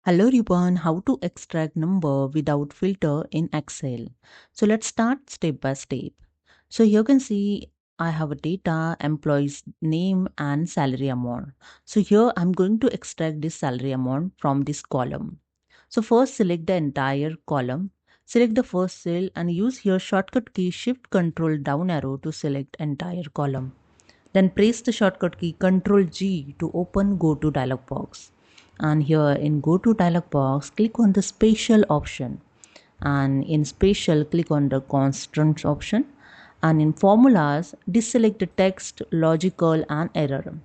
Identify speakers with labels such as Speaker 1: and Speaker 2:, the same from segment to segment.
Speaker 1: Hello everyone, how to extract number without filter in Excel. So let's start step by step. So here you can see I have a data, employee's name and salary amount. So here I'm going to extract this salary amount from this column. So first select the entire column. Select the first cell and use your shortcut key Shift Control down arrow to select entire column. Then press the shortcut key Ctrl G to open Go to dialog box. And here in Go to dialog box, click on the Spatial option. And in Spatial, click on the Constraints option. And in Formulas, deselect the text, logical and error.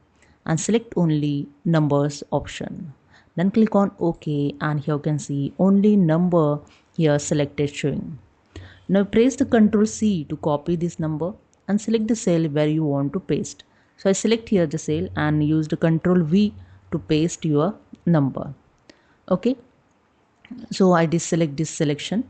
Speaker 1: And select only Numbers option. Then click on OK and here you can see only number here selected showing. Now press the Ctrl C to copy this number and select the cell where you want to paste. So I select here the cell and use the Ctrl V to paste your number. Okay, so I deselect this selection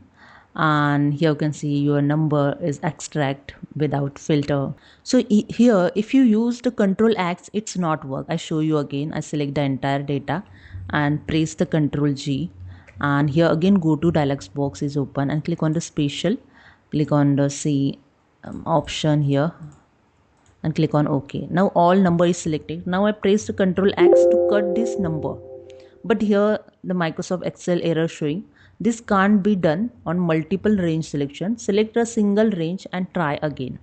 Speaker 1: and here you can see your number is extract without filter. So here if you use the Ctrl X it's not work. I show you again. I select the entire data and press the Ctrl G and here again go to dialog box is open and click on the spatial, click on the C option here and click on OK. Now all number is selected. Now I press the Ctrl X to cut this number. But here the Microsoft Excel error showing this can't be done on multiple range selection. Select a single range and try again.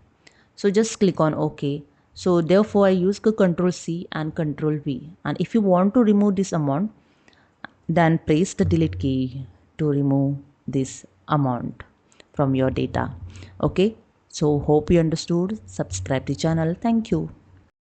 Speaker 1: So just click on OK. So therefore I use Ctrl C and Ctrl V. And if you want to remove this amount, then press the delete key to remove this amount from your data. Okay. So hope you understood. Subscribe the channel. Thank you.